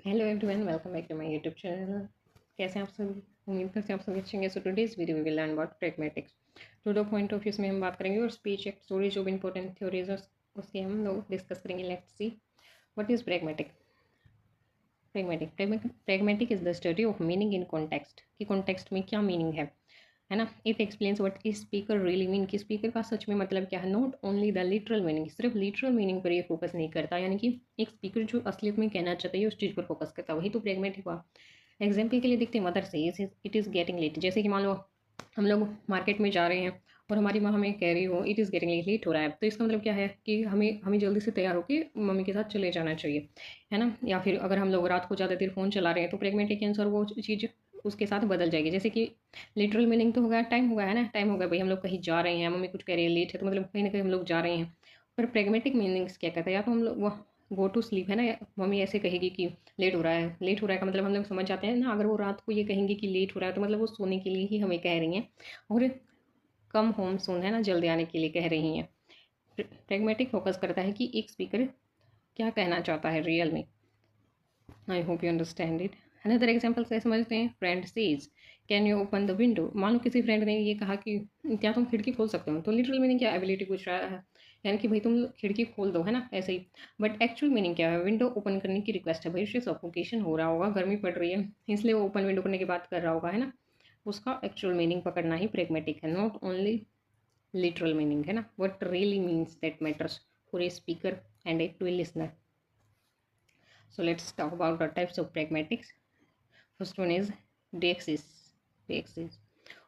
Hello everyone, welcome back to my YouTube channel. कैसे हैं आप सभी? उम्मीद करते हैं आप सभी अच्छे होंगे। So today's video we will learn about pragmatics. To the point of view में हम बात करेंगे और स्पीच एक्ट थ्योरी जो भी इंपॉर्टेंट थ्योरीज है उसकी हम लोग डिस्कस करेंगे। Let's see what is pragmatic. Pragmatic is the study of meaning in context कि कॉन्टेक्स्ट में क्या मीनिंग है ना। इट एक्सप्लेन्स व्हाट की स्पीकर रियली मीन कि स्पीकर का सच में मतलब क्या है। Not only the literal meaning, सिर्फ लिटरल मीनिंग पर ये फोकस नहीं करता, यानी कि एक स्पीकर जो असलियत में कहना चाहता है उस चीज़ पर फोकस करता है, वही तो प्रैग्मेटिक हुआ। एग्जाम्पल के लिए देखते हैं मदर से इट इज़ गेटिंग लेट। जैसे कि मान लो हम लोग मार्केट में जा रहे हैं और हमारी माँ हमें कह रही हो इट इज़ गेटिंग लेट हो रहा है, तो इसका मतलब क्या है कि हमें हमें जल्दी से तैयार होकर मम्मी के साथ चले जाना चाहिए, है ना। या फिर अगर हम लोग रात को ज़्यादा देर फ़ोन चला रहे हैं तो प्रैग्मेटिक आंसर वो चीज़ उसके साथ बदल जाएगी। जैसे कि लिटरल मीनिंग तो होगा टाइम होगा, है ना, टाइम होगा भाई हम लोग कहीं जा रहे हैं, मम्मी कुछ कह रही है लेट है, तो मतलब कहीं ना कहीं हम लोग जा रहे हैं। पर प्रैग्मेटिक मीनिंग्स क्या कहता है, या तो हम लोग गो टू स्लीप, है ना, मम्मी ऐसे कहेगी कि लेट हो रहा है, लेट हो रहा है का मतलब हम लोग समझ जाते हैं ना। अगर वो रात को ये कहेंगी कि लेट हो रहा है तो मतलब वो सोने के लिए ही हमें कह रही हैं, और कम होम सून, है ना, जल्दी आने के लिए कह रही हैं। प्रैग्मेटिक फोकस करता है कि एक स्पीकर क्या कहना चाहता है रियल में। आई hope you understand it. Another example से समझते हैं, friend says can you open the window. मान लो किसी फ्रेंड ने ये कहा कि क्या तुम खिड़की खोल सकते हो, तो लिटरल मीनिंग क्या, एबिलिटी पूछ रहा है, यानी कि भाई तुम खिड़की खोल दो, है ना, ऐसे ही। बट एक्चुअल मीनिंग क्या है, विंडो ओपन करने की रिक्वेस्ट है, भाई उसे सफोकेशन हो रहा होगा, गर्मी पड़ रही है, इसलिए वो ओपन विंडो करने की बात कर रहा होगा, है ना। उसका एक्चुअल मीनिंग पकड़ना ही प्रैग्मेटिक है, नॉट ओनली लिटरल मीनिंग, है ना, what really means that matters for a speaker and a to a listener. So let's talk about the types of pragmatics. First one is Deixis. Deixis.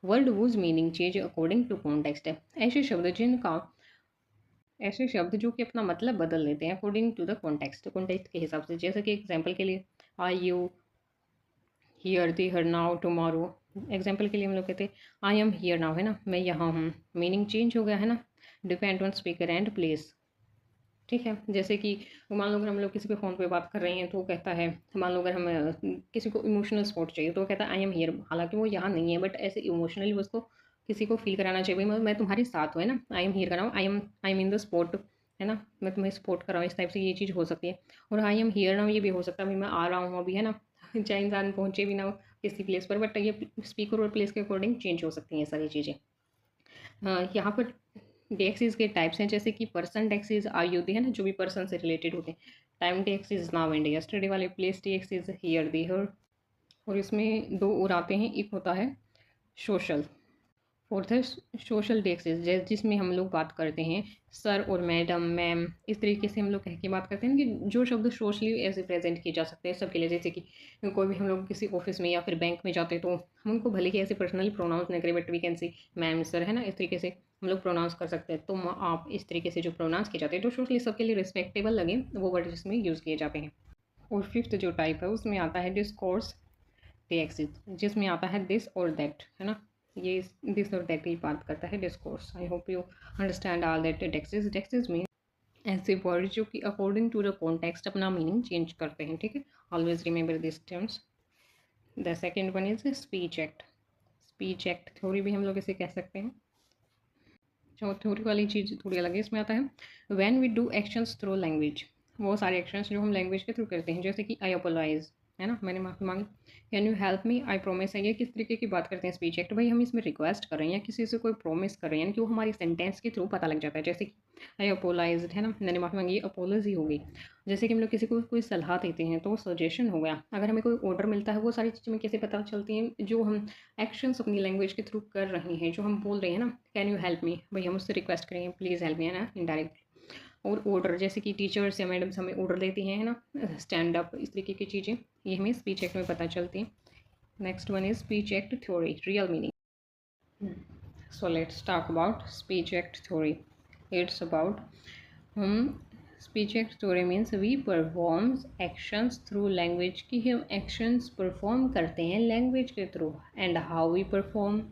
Word whose meaning change according to context है ऐसे शब्द जो कि अपना मतलब बदल लेते हैं according to the context, context के हिसाब से। जैसे कि एग्जाम्पल के लिए I you, here, the, her, now, tomorrow. Example के लिए हम लोग कहते हैं आई एम हियर नाउ, है ना, मैं यहाँ हूँ। मीनिंग चेंज हो गया, है ना, depend on speaker and place. ठीक है, जैसे कि मान लो अगर हम लोग किसी पे फ़ोन पे बात कर रहे हैं तो वो कहता है, मान लो अगर हम किसी को इमोशनल सपोर्ट चाहिए तो वो कहता है आई एम हियर, हालांकि वो यहाँ नहीं है, बट ऐसे इमोशनली उसको किसी को फील कराना चाहिए, भाई मैं तुम्हारे साथ हूँ, है ना, आई एम हियर कराऊँ, I am in the sport, है ना, मैं तुम्हें सपोर्ट कर रहा हूँ, इस टाइप से ये चीज़ हो सकती है। और आई एम हियर ना ये भी हो सकता है भाई मैं आ रहा हूँ अभी, है ना, चाहे इंसान पहुँचे भी ना हो किसी प्लेस पर, बट ये स्पीकर और प्लेस के अकॉर्डिंग चेंज हो सकती हैं ये सारी चीज़ें। यहाँ पर डेक्सीज के टाइप्स हैं, जैसे कि पर्सन डेक्सीज आयुध, है ना, जो भी पर्सन से रिलेटेड होते हैं। Time deixis now and yesterday वाले। Place deixis here there. और इसमें दो और आते हैं, एक होता है सोशल। फोर्थ है सोशल डेक्सेस, जिसमें हम लोग बात करते हैं सर और मैडम, मैम, इस तरीके से हम लोग कह के बात करते हैं कि जो शब्द सोशली ऐसे प्रेजेंट किए जा सकते हैं सबके लिए। जैसे कि कोई भी हम लोग किसी ऑफिस में या फिर बैंक में जाते हैं तो हम उनको भले ही ऐसे पर्सनली प्रोनाउंस नहीं करें, but we can see ma'am, sir, है ना, इस तरीके से हम लोग प्रोनाउंस कर सकते हैं। तो आप, इस तरीके से जो प्रोनाउंस किए जाते हैं तो सोशली सबके लिए रिस्पेक्टेबल लगे वो वर्ड इसमें यूज़ किए जाते हैं। और फिफ्थ जो टाइप है उसमें आता है डिस्कोर्स टेक्सिस, जिसमें आता है दिस और दैट, है ना, ये दिस और दैट की बात करता है discourse. I hope you understand all that. Texas, Texas में ऐसे वर्ड जो कि अकॉर्डिंग टू द कॉन्टेक्स्ट अपना मीनिंग चेंज करते हैं, ठीक है। Always remember this terms. The second one is speech act. Speech act theory भी हम लोग इसे कह सकते हैं। जो थ्योरी वाली चीज़ थोड़ी अलग है, इसमें आता है when we do actions through language. वो सारे एक्शंस जो हम लैंग्वेज के थ्रू करते हैं, जैसे कि आई अपोलाइज, है ना, मैंने माफ़ी मांगी। Can you help me, I promise है, ये किस तरीके की बात करते हैं स्पीच एक्ट। भाई हम इसमें रिक्वेस्ट कर रहे हैं या किसी से कोई प्रोमिस कर रहे हैं, यानी कि वो हमारी सेंटेंस के थ्रू पता लग जाता है। जैसे कि आई अपोलाइज, है ना, मैंने माफ़ी मांगी, ये अपोलॉजी हो गई। जैसे कि हम लोग किसी को कोई सलाह देते हैं तो वो सजेशन हो गया। अगर हमें कोई ऑर्डर मिलता है, वो सारी चीज़ें हमें कैसे पता चलती हैं, जो हम एक्शंस अपनी लैंग्वेज के थ्रू कर रहे हैं, जो हम बोल रहे हैं ना, कैन यू हेल्प मी, भाई हम उससे रिक्वेस्ट करेंगे प्लीज़ हेल्प मी, है ना, इनडायरेक्ट। और ऑर्डर, जैसे कि टीचर्स या मैडम्स हमें ऑर्डर देती हैं, है ना, स्टैंड अप, इस तरीके की चीज़ें, ये हमें स्पीच एक्ट में पता चलती हैं। Next one is speech act theory, real meaning. So let's talk about speech act theory. It's about हम speech act theory means we performs actions through language, की हम एक्शंस परफॉर्म करते हैं लैंग्वेज के through. And how we perform,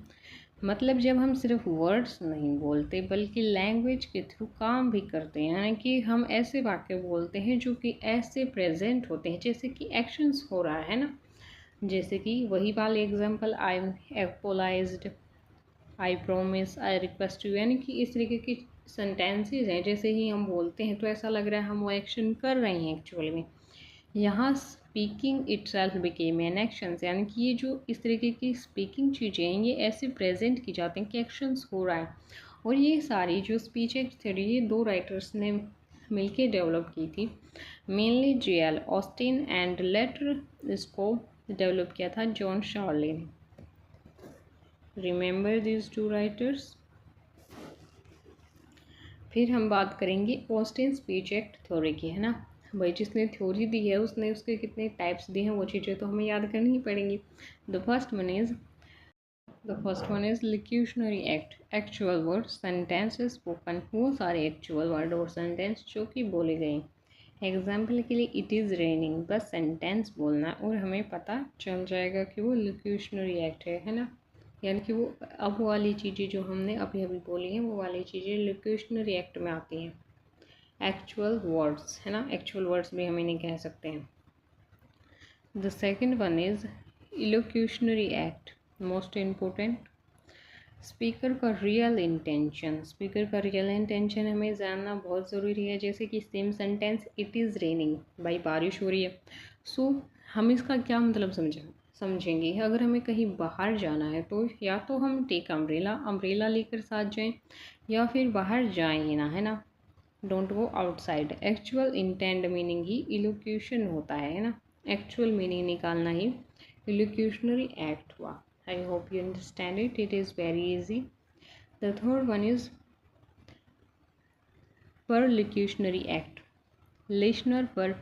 मतलब जब हम सिर्फ वर्ड्स नहीं बोलते बल्कि लैंग्वेज के थ्रू काम भी करते हैं, यानी कि हम ऐसे वाक्य बोलते हैं जो कि ऐसे प्रेजेंट होते हैं जैसे कि एक्शंस हो रहा है ना। जैसे कि वही वाले example, I am apologised, I promise, I request you, यानी कि इस तरीके की सेंटेंसेज हैं, जैसे ही हम बोलते हैं तो ऐसा लग रहा है हम वो एक्शन कर रहे हैं एक्चुअल में। यहाँ speaking itself became an actions, यानी कि ये जो इस तरीके की स्पीकिंग चीज़ें हैं ये ऐसे प्रेजेंट की जाती हैं कि एक्शंस हो रहा है। और ये सारी जो स्पीच एक्ट थ्योरी ये दो राइटर्स ने मिलके डेवलप की थी, mainly J.L. Austin and later इसको डेवलप किया था जॉन शार्ले ने। Remember this two writers. फिर हम बात करेंगे ऑस्टिन स्पीच एक्ट थ्योरी की, है ना भाई, जिसने थ्योरी दी है उसने उसके कितने टाइप्स दिए हैं वो चीज़ें तो हमें याद करनी ही पड़ेंगी। The first one is locutionary act, actual word sentences spoken, वो सारे एक्चुअल वर्ड और सेंटेंस जो कि बोले गए। एग्जाम्पल के लिए इट इज़ रेनिंग, बस सेंटेंस बोलना और हमें पता चल जाएगा कि वो लिक्यूशनरी एक्ट है ना, यानी कि वो अब वाली चीज़ें जो हमने अभी अभी बोली हैं वो वाली चीज़ें लिक्यूशनरी एक्ट में आती हैं। एक्चुअल वर्ड्स, है ना, एक्चुअल वर्ड्स भी हम इन्हें कह सकते हैं। The second one is illocutionary act, most important, speaker का रियल इंटेंशन हमें जानना बहुत ज़रूरी है। जैसे कि same sentence it is raining, भाई बारिश हो रही है, सो हम इसका क्या मतलब समझेंगे। अगर हमें कहीं बाहर जाना है तो या तो हम टेक अम्ब्रेला लेकर साथ जाएं या फिर बाहर जाएं ही ना, है ना, don't go outside. Actual intend meaning ही इलोक्यूशन होता है ना, एक्चुअल मीनिंग निकालना ही इलोक्यूशनरी एक्ट हुआ। I hope you understand it, it is very easy. The third one is perlocutionary act, listener पर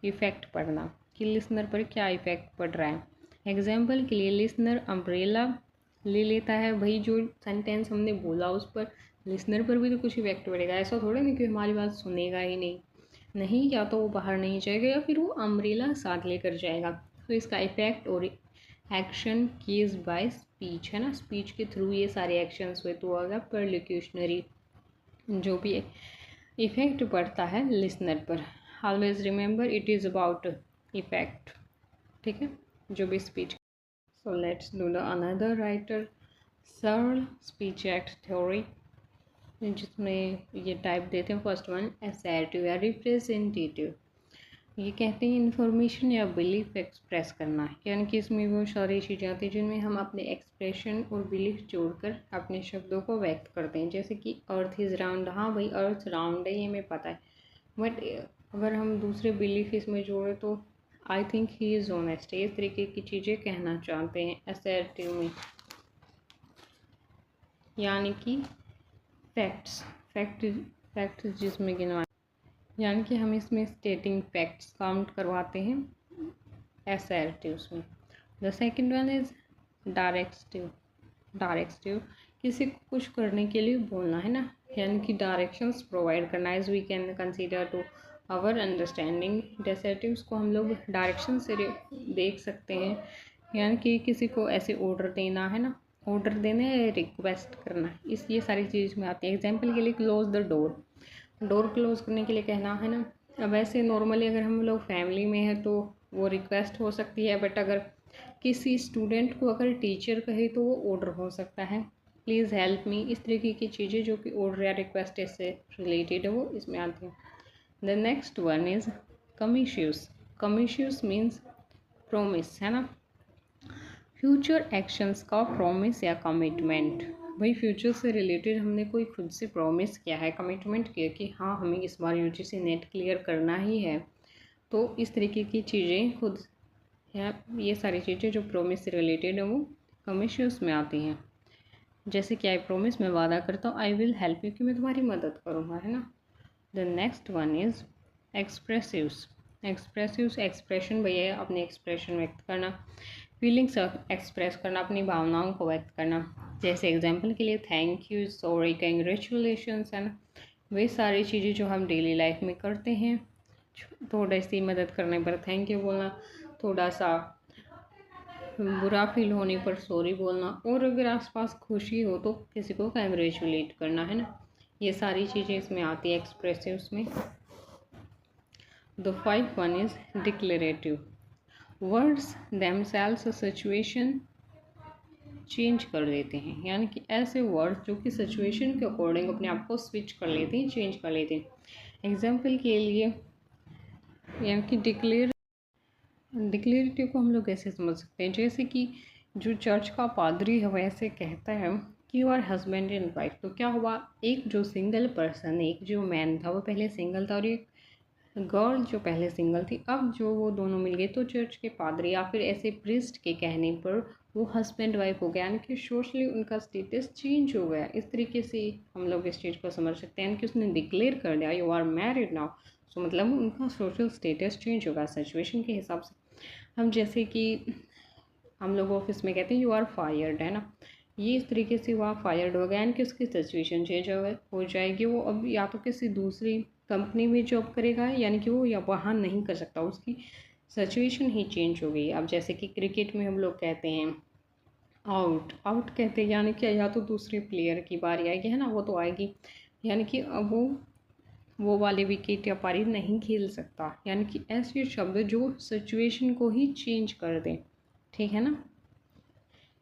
इफ़ेक्ट पड़ना, कि लिसनर पर क्या इफ़ेक्ट पड़ रहा है। एग्जाम्पल के लिए लिसनर अम्ब्रेला ले लेता है, भाई जो सेंटेंस हमने बोला उस पर लिसनर पर भी तो कुछ इफेक्ट पड़ेगा। ऐसा थोड़ा नहीं कि हमारी बात सुनेगा ही नहीं, या तो वो बाहर नहीं जाएगा या फिर वो अम्ब्रेला साथ लेकर जाएगा। तो इसका इफेक्ट और एक्शन कीज बाय स्पीच, है ना, स्पीच के थ्रू ये सारे एक्शंस हुए तो होगा परलिक्यूशनरी, जो भी इफेक्ट पड़ता है लिसनर पर। Always remember it is about effect, ठीक है, जो भी speech. So let's do the another writer सरल स्पीच एक्ट थ्योरी, जिसमें ये टाइप देते हैं। फर्स्ट वन असर्टिव या रिप्रेजेंटेटिव, ये कहते हैं इन्फॉर्मेशन या बिलीफ एक्सप्रेस करना, यानी कि इसमें वो सारी चीज़ें आती हैं जिनमें हम अपने एक्सप्रेशन और बिलीफ जोड़कर अपने शब्दों को व्यक्त करते हैं। जैसे कि अर्थ इज़ राउंड, हाँ भाई अर्थ राउंड है ये हमें पता है, बट अगर हम दूसरे बिलीफ इसमें जोड़े तो I think he is honest, इस तरीके की चीज़ें कहना चाहते हैं असर्टिव में। यानी कि फैक्ट्स जिसमें गिनवा, यानी कि हम इसमें स्टेटिंग फैक्ट्स काउंट करवाते हैं असर्टिव्स में। The second one is directive, किसी को कुछ करने के लिए बोलना, है ना, यानी कि डायरेक्शंस प्रोवाइड करना। As we can consider to our understanding, directives को हम लोग डायरेक्शन से देख सकते हैं, यानी कि किसी को ऐसे ऑर्डर देना, है ना, ऑर्डर देना है, रिक्वेस्ट करना, इस ये सारी चीज़ में आती है। एग्जाम्पल के लिए क्लोज द डोर क्लोज करने के लिए कहना, है ना। अब ऐसे नॉर्मली अगर हम लोग फैमिली में है तो वो रिक्वेस्ट हो सकती है, बट अगर किसी स्टूडेंट को अगर टीचर कहे तो वो ऑर्डर हो सकता है, प्लीज़ हेल्प मी, इस तरीके की चीज़ें जो कि ऑर्डर या रिक्वेस्ट से रिलेटेड है वो इसमें आती हैं। The next one is commissives means promise, है ना, फ्यूचर एक्शंस का प्रॉमिस या कमिटमेंट, भाई फ्यूचर से रिलेटेड हमने कोई खुद से प्रॉमिस किया है, कमिटमेंट किया कि हाँ हमें इस बार यूजीसी नेट क्लियर करना ही है, तो इस तरीके की चीज़ें खुद या ये सारी चीज़ें जो प्रॉमिस से रिलेटेड है वो कमिशियस में आती हैं। जैसे कि आई प्रॉमिस, मैं वादा करता हूँ, आई विल हेल्प यू, कि मैं तुम्हारी मदद करूँगा, है ना। The next one is expressives expression, भैया अपने एक्सप्रेशन व्यक्त करना, फीलिंग्स एक्सप्रेस करना, अपनी भावनाओं को व्यक्त करना। जैसे एग्जांपल के लिए थैंक यू, सॉरी, कंग्रेचुलेशंस, है ना, वे सारी चीज़ें जो हम डेली लाइफ में करते हैं। थोड़ी सी मदद करने पर थैंक यू बोलना, थोड़ा सा बुरा फील होने पर सॉरी बोलना, और अगर आसपास खुशी हो तो किसी को कंग्रेचुलेट करना, है ना, ये सारी चीज़ें इसमें आती है एक्सप्रेसिव्स में। The five one is declarative, words themselves situation change कर देते हैं, यानी कि ऐसे वर्ड्स जो कि सिचुएशन के अकॉर्डिंग अपने आप को स्विच कर लेते हैं, चेंज कर लेते हैं। एग्जाम्पल के लिए यानी कि डिक्लेयर डिक्लेरेटिव को हम लोग कैसे समझ सकते हैं, जैसे कि जो चर्च का पादरी है वैसे कहता है कि you are husband and wife. तो क्या हुआ, एक जो सिंगल पर्सन, एक जो मैन था वो पहले सिंगल था और एक गर्ल जो पहले सिंगल थी, अब जो वो दोनों मिल गए तो चर्च के पादरी या फिर ऐसे प्रिस्ट के कहने पर वो हस्बैंड वाइफ हो गया, यानी कि सोशली उनका स्टेटस चेंज हो गया। इस तरीके से हम लोग इस चीज़ को समझ सकते हैं कि उसने डिक्लेयर कर दिया यू आर मैरिड नाउ, सो मतलब उनका सोशल स्टेटस चेंज होगा सिचुएशन के हिसाब से। हम जैसे कि हम लोग ऑफिस में कहते हैं यू आर फायर्ड, है ना, ये इस तरीके से वहाँ फायर्ड हो गया, यानी कि उसकी सिचुएशन चेंज हो जाएगी। वो अब या तो किसी दूसरी कंपनी में जॉब करेगा, यानी कि वो या वहाँ नहीं कर सकता, उसकी सिचुएशन ही चेंज हो गई। अब जैसे कि क्रिकेट में हम लोग कहते हैं आउट, आउट कहते हैं यानी कि या तो दूसरे प्लेयर की बारी आएगी, है ना, वो तो आएगी, यानी कि अब वो वाले विकेट या पारी नहीं खेल सकता, यानी कि ऐसे शब्द जो सिचुएशन को ही चेंज कर दें, ठीक है ना।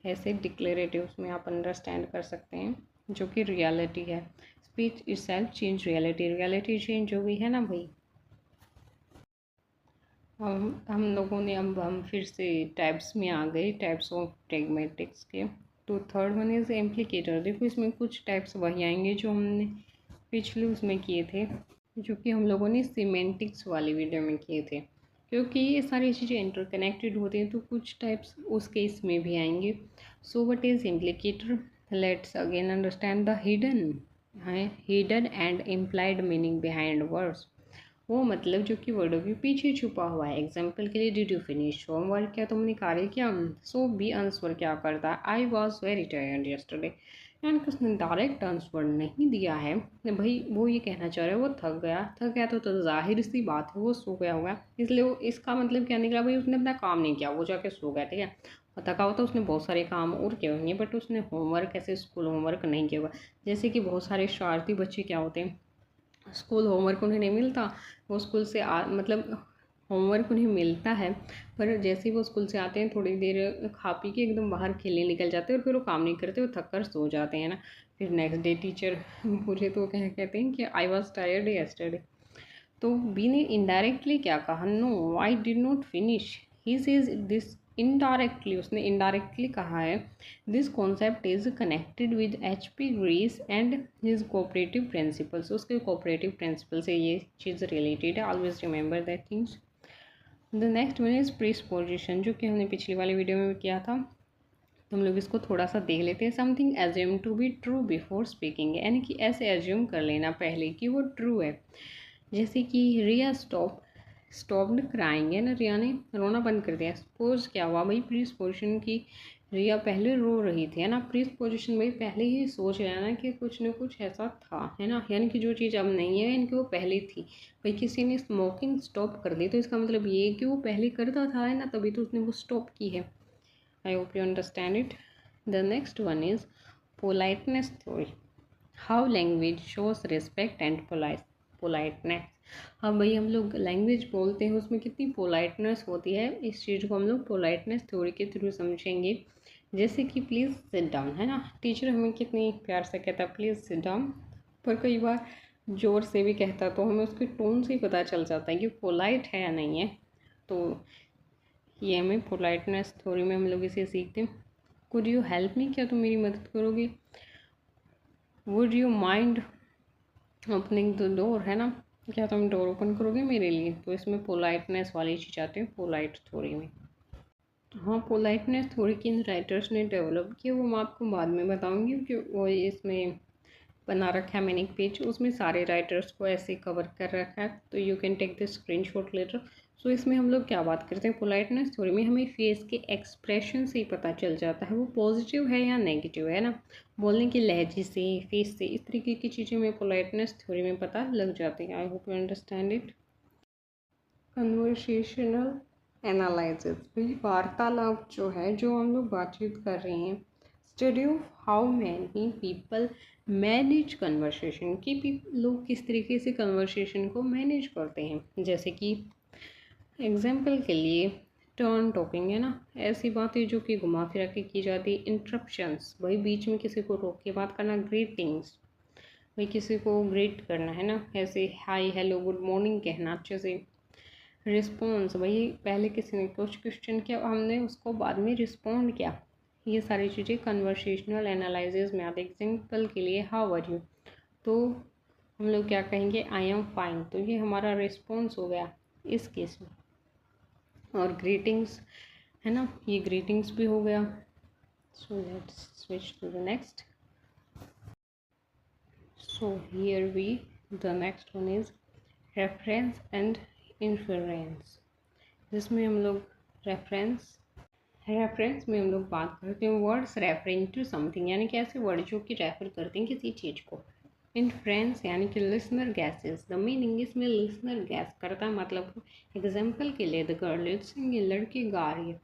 ऐसे डिक्लेरेटिव्स में आप अंडरस्टैंड कर सकते हैं जो कि रियलिटी है। Speech itself change reality, reality change हो गई है ना भाई। हम लोगों ने अब हम फिर से टाइप्स में आ गए, टाइप्स ऑफ प्रैग्मेटिक्स के। तो थर्ड वन इज एम्प्लीकेटर। देखो इसमें कुछ टाइप्स वही आएंगे जो हमने पिछले उसमें किए थे, जो कि हम लोगों ने सीमेंटिक्स वाली वीडियो में किए थे, क्योंकि ये सारी चीज़ें इंटरकनेक्टेड होती हैं तो कुछ टाइप्स उस केस में भी आएंगे। So what is implicature, let's again understand the hidden and implied meaning behind words. वो मतलब जो कि वर्डों के पीछे छुपा हुआ है। एग्जाम्पल के लिए, डिड यू फिनिश होमवर्क, क्या तुमने कार्य किया। सो बी आंसर क्या करता है, I was very tired yesterday, यानी कि उसने डायरेक्ट आंसर नहीं दिया है भाई, वो ये कहना चाह रहा है वो थक गया तो जाहिर सी बात है वो सो गया होगा, इसलिए वो इसका मतलब क्या निकला भाई उसने अपना काम नहीं किया, वो जाके सो गया, ठीक है। और थका हुआ तो उसने बहुत सारे काम और किए होंगे बट उसने होमवर्क ऐसे स्कूल होमवर्क नहीं किया हुआ। जैसे कि बहुत सारे शरारती बच्चे क्या होते हैं, स्कूल होमवर्क उन्हें नहीं मिलता, वो स्कूल से मतलब होमवर्क उन्हें मिलता है पर जैसे ही वो स्कूल से आते हैं थोड़ी देर खा पी के एकदम बाहर खेलने निकल जाते हैं और फिर वो काम नहीं करते, वो थक कर सो जाते हैं ना। फिर नेक्स्ट डे टीचर पूछे तो कहते हैं कि आई वॉज टायर्ड यस्टरडे। तो बी ने इनडायरेक्टली क्या कहा, no I did not finish, he says this indirectly, उसने इनडायरेक्टली कहा है this concept is connected with H P Grice and his cooperative principles, उसके कोऑपरेटिव प्रिंसिपल से ये चीज़ रिलेटेड है, always remember that things. The next one is presupposition, जो कि हमने पिछली वाली वीडियो में भी किया था, तो हम लोग इसको थोड़ा सा देख लेते हैं। Something assume to be true before speaking, यानी कि ऐसे एज्यूम कर लेना पहले कि वो ट्रू है। जैसे कि रिया स्टॉप्ड क्राइंग, है ना, रिया ने रोना बंद कर दिया। सपोज क्या हुआ भाई, प्रीस पोजिशन की रिया पहले रो रही थी, है ना, प्रीस पोजिशन भाई पहले ही सोच रहा ना कि कुछ न कुछ ऐसा था, है ना, यानी कि जो चीज़ अब नहीं है इनकी वो पहले थी। भाई किसी ने स्मोकिंग स्टॉप कर दी तो इसका मतलब ये है कि वो पहले करता था, है ना, तभी तो उसने वो स्टॉप की है। आई hope you understand it. The next one is politeness theory, how language shows respect and politeness. हाँ भाई, हम लोग लैंग्वेज बोलते हैं उसमें कितनी पोलाइटनेस होती है, इस चीज़ को हम लोग पोलाइटनेस थ्योरी के थ्रू समझेंगे। जैसे कि प्लीज़ सिट डाउन, है ना, टीचर हमें कितनी प्यार से कहता है प्लीज़ सिट डाउन, पर कई बार ज़ोर से भी कहता तो हमें उसके टोन से ही पता चल जाता है कि पोलाइट है या नहीं है। तो ये हमें पोलाइटनेस थ्योरी में हम लोग इसे सीखते हैं। कुड यू हेल्प मी, क्या तुम मेरी मदद करोगे। Would you mind opening the door, है ना, क्या तुम डोर ओपन करोगे मेरे लिए। तो इसमें पोलाइटनेस वाली चीज़ आती है पोलाइट थ्योरी में। हाँ, पोलाइटनेस थ्योरी किन राइटर्स ने डेवलप किया वो मैं आपको बाद में बताऊंगी, क्योंकि वो इसमें बना रखा है मैंने एक पेज, उसमें सारे राइटर्स को ऐसे कवर कर रखा है, तो you can take the screenshot later. So इसमें हम लोग क्या बात करते हैं, पोलाइटनेस थ्योरी में हमें फेस के एक्सप्रेशन से ही पता चल जाता है वो पॉजिटिव है या नेगेटिव है ना, बोलने के लहजे से, फेस से, इस तरीके की चीज़ें हमें पोलाइटनेस थ्योरी में पता लग जाती हैं। आई hope you understand it. Conversational analysis, भाई वार्तालाप जो है, जो हम लोग बातचीत कर रहे हैं, study of how many people manage conversation, कि लोग किस तरीके से कन्वर्सेशन को मैनेज करते हैं। जैसे कि एग्जाम्पल के लिए टर्न टॉकिंग, है ना, ऐसी बातें जो कि घुमा फिरा के की जाती। इंटरप्शंस, भाई बीच में किसी को रोक के बात करना। ग्रीटिंग्स, भाई किसी को ग्रीट करना, है ना, ऐसे हाय हेलो गुड मॉर्निंग कहना अच्छे से। रिस्पॉन्स, भाई पहले किसी ने कुछ क्वेश्चन किया, हमने उसको बाद में रिस्पॉन्ड किया, ये सारी चीज़ें कन्वर्सेशनल एनालिसिस में आते। एग्जाम्पल के लिए हाउ आर यू, तो हम लोग क्या कहेंगे, आई एम फाइन, तो ये हमारा रिस्पॉन्स हो गया इस केस में। और ग्रीटिंग्स है ना, ये ग्रीटिंग्स भी हो गया। So let's switch to the next. So here we the next one is reference and influence, जिसमें हम लोग रेफरेंस में हम लोग बात करते हैं वर्ड्स रेफरिंग टू समथिंग, यानी कि ऐसे वर्ड जो कि रेफर करते हैं किसी चीज़ को। इन्फ्लुएंस यानी कि लिसनर गैसेस, द मीनिंग इसमें लिसनर गैस करता है, मतलब एग्जाम्पल के लिए द गर्ल इज सिंगिंग, लड़की गा रही है।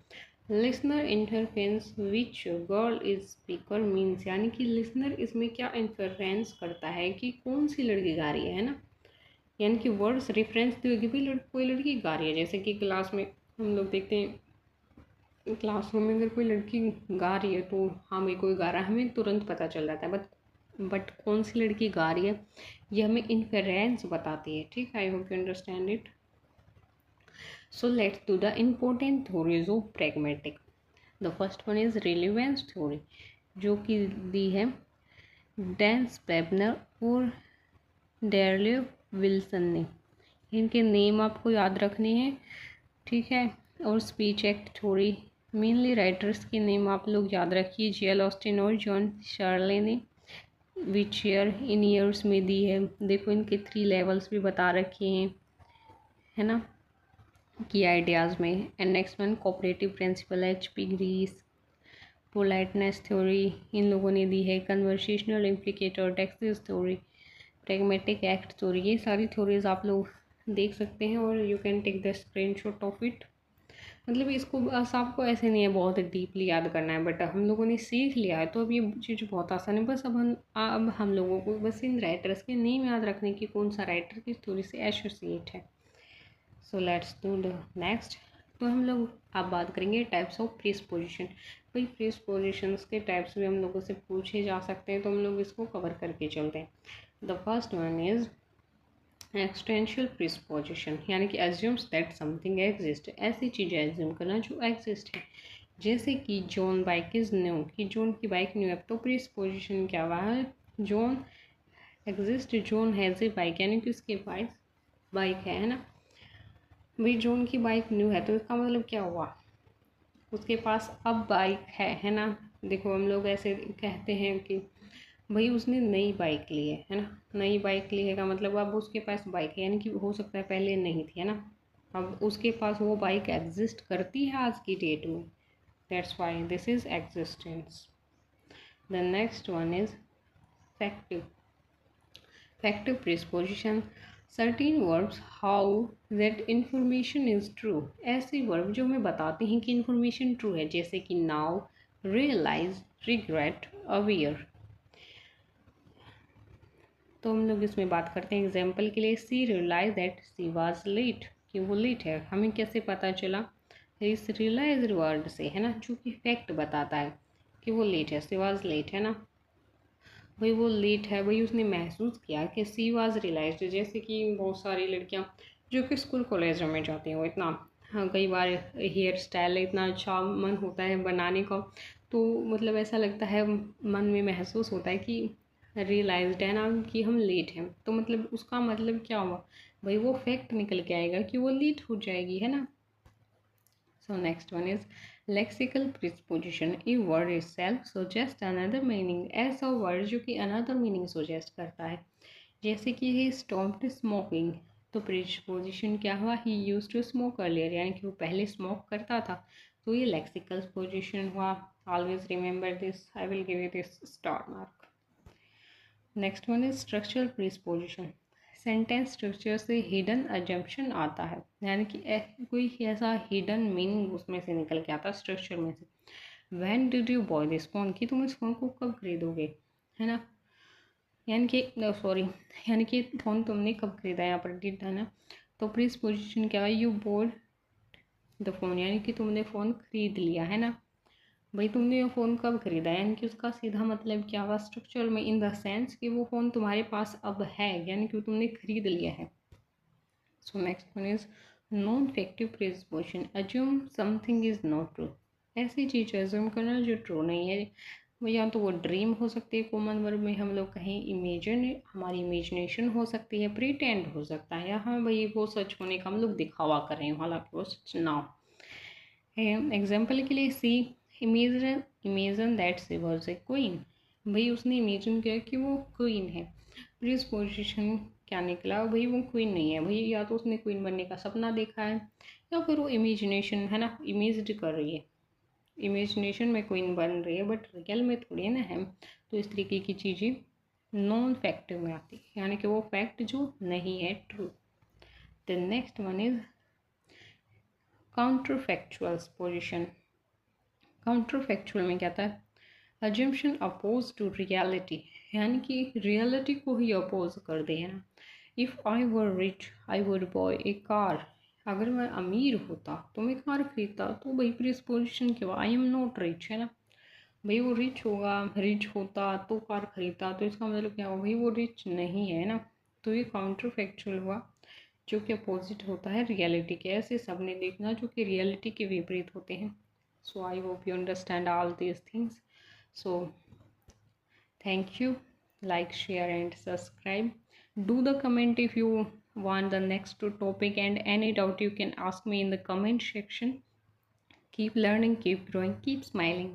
Listener interference which girl is speaker means, यानी कि लिसनर इसमें क्या इंटरफेरेंस करता है कि कौन सी लड़की गा रही है ना, यानी कि वर्ड्स रेफरेंस देगी भाई कोई लड़की गा रही है। जैसे कि क्लास में हम लोग देखते हैं, क्लासरूम में अगर कोई लड़की गा रही है तो हाँ भाई कोई गा रहा है, हमें तुरंत पता चल जाता है, बट कौन सी लड़की गा रही है ये हमें इन्फेरेंस बताती है। ठीक, आई hope you understand it. So let's do the important theories of pragmatic. The first one is relevance theory, जो कि दी है डैन स्पेबनर और डेरले विल्सन ने, इनके नेम आपको याद रखने हैं, ठीक है। और speech act theory, mainly writers के नेम आप लोग याद रखिए, जेल ऑस्टिन और जॉन शार्ले ने। विच ईयर, इन ईयर्स में दी है, देखो इनके 3 लेवल्स भी बता रखे हैं, है ना, की आइडियाज़ में। And next one cooperative principle, HP Grice. Politeness theory इन लोगों ने दी है। Conversational implicature, deixis theory, pragmatic act theory, ये सारी थ्योरीज आप लोग देख सकते हैं और you can take the screenshot of it. मतलब इसको बस आपको ऐसे नहीं है बहुत डीपली याद करना है, बट हम लोगों ने सीख लिया है तो अब ये चीज़ बहुत आसान है। बस अब हम लोगों को बस इन राइटर्स के नेम याद रखने की कौन सा राइटर किस थ्योरी से एसोसिएट है। So let's do the next. तो हम लोग अब बात करेंगे टाइप्स ऑफ प्रीसपोजिशन। भाई प्रीसपोजिशंस के टाइप्स भी हम लोगों से पूछे जा सकते हैं, तो हम लोग इसको कवर करके चलते हैं। The first one is existential प्रीसपोजिशन, यानी कि एज्यूम्स दैट समथिंग एग्जिस्ट, ऐसी चीज़ें एज्यूम करना जो एग्जिस्ट है। जैसे कि जॉन बाइक इज़ न्यू, कि जॉन की बाइक न्यू है, तो प्रीसपोजिशन क्या हुआ है, John exist, John has a bike, यानी कि उसके पास बाइक है ना। भाई जॉन की बाइक न्यू है तो इसका मतलब क्या हुआ, उसके पास अब बाइक है ना। देखो हम लोग ऐसे कहते हैं कि भाई उसने नई बाइक ली है ना, नई बाइक ली है का मतलब अब उसके पास बाइक है, यानी कि हो सकता है पहले नहीं थी, है ना, अब उसके पास वो बाइक एग्जिस्ट करती है आज की डेट में, that's why this is existence. The next one is factive, factive presupposition, certain verbs how that information is true, ऐसे वर्ब जो हमें बताते हैं कि इंफॉर्मेशन ट्रू है, जैसे कि नाउ, रियलाइज, रिग्रेट, अवेयर। तो हम लोग इसमें बात करते हैं एग्जाम्पल के लिए, she realise that she was late, कि वो लेट है, हमें कैसे पता चला, इस रियलाइज वर्ड से, है ना, जो कि फैक्ट बताता है कि वो लेट है, सी वाज लेट, है ना। भाई वो लेट है, भाई उसने महसूस किया कि सी वाज रियलाइज, जैसे कि बहुत सारी लड़कियां जो कि स्कूल कॉलेज में जाती हैं, वो इतना, हाँ कई बार हेयर स्टाइल इतना अच्छा मन होता है बनाने का, तो मतलब ऐसा लगता है मन में महसूस होता है कि रियलाइज्ड है ना कि हम लेट हैं, तो मतलब उसका मतलब क्या हुआ, भाई वो फैक्ट निकल के आएगा कि वो लेट हो जाएगी, है ना। So next one is lexical preposition, a word is self suggest another meaning, ऐसा वर्ड जो कि अनदर मीनिंग सुजेस्ट करता है, जैसे कि ही स्टॉप्ड स्मोकिंग, तो प्रीपोजिशन क्या हुआ, he used to smoke earlier, यानी कि वो पहले स्मोक करता था, तो ये लेक्सिकल पोजिशन हुआ। Always remember this, I will give you this star mark. Next one is structural preposition, sentence structure से हिडन अजम्पशन आता है, यानी कि कोई ऐसा हिडन मीनिंग उसमें से निकल के आता है स्ट्रक्चर में से। When did you buy this phone, कि तुम इस फोन को कब खरीदोगे, है ना, यानी कि सॉरी, यानी कि फ़ोन तुमने कब खरीदा, यहाँ पर डिड है ना, तो प्रीपोजिशन क्या है, यू बोर्ड द फ़ोन, यानी कि तुमने फ़ोन खरीद लिया, है ना। भाई तुमने ये फ़ोन कब खरीदा, यानी कि उसका सीधा मतलब क्या हुआ स्ट्रक्चर में, इन द सेंस कि वो फ़ोन तुम्हारे पास अब है, यानी कि तुमने खरीद लिया है। So next one is non factive presupposition, assume something is not true, ऐसी चीज़ अज्यूम करना जो ट्रू नहीं है। वो या तो वो ड्रीम हो सकती है, कॉमन वर्ब में हम लोग कहें इमेजिन, हमारी इमेजिनेशन हो सकती है, प्रिटेंड हो सकता है, या हाँ भाई वो सच होने का हम लोग दिखावा कर रहे हैं हालांकि वो सच ना हो। एग्जाम्पल के लिए she, imagine imagine that she was a queen, भाई उसने इमेजिन किया कि वो क्वीन है। प्रिपोजिशन क्या निकला, भाई वो क्वीन नहीं है, भाई या तो उसने क्वीन बनने का सपना देखा है, या फिर वो इमेजिनेशन है ना, इमेज कर रही है, इमेजिनेशन में क्वीन बन रही है, बट रियल में थोड़ी है ना है। तो इस तरीके की चीज़ें नॉन फैक्टिव में आती है, यानी कि वो फैक्ट जो नहीं है true. The next one is counter factual position. Counter factual में क्या था, अजम्पशन अपोज टू रियलिटी, यानी कि रियलिटी को ही अपोज कर दे, है ना। If I were rich I would buy A car, अगर मैं अमीर होता तो मैं कार खरीदता, तो भाई प्रिपोजिशन क्या हुआ, आई एम नॉट रिच, है ना। भाई वो रिच होगा, रिच होता तो कार खरीदता, तो इसका मतलब क्या हुआ, भाई वो रिच नहीं है ना। तो ये काउंटर फैक्चुअल हुआ, जो कि अपोजिट होता है रियलिटी के। ऐसे सबने देखना जो कि रियलिटी के विपरीत होते हैं। So I hope you understand all these things. So thank you. Like, share and subscribe. Do the comment if you want the next topic, and any doubt you can ask me in the comment section. Keep learning, keep growing, keep smiling.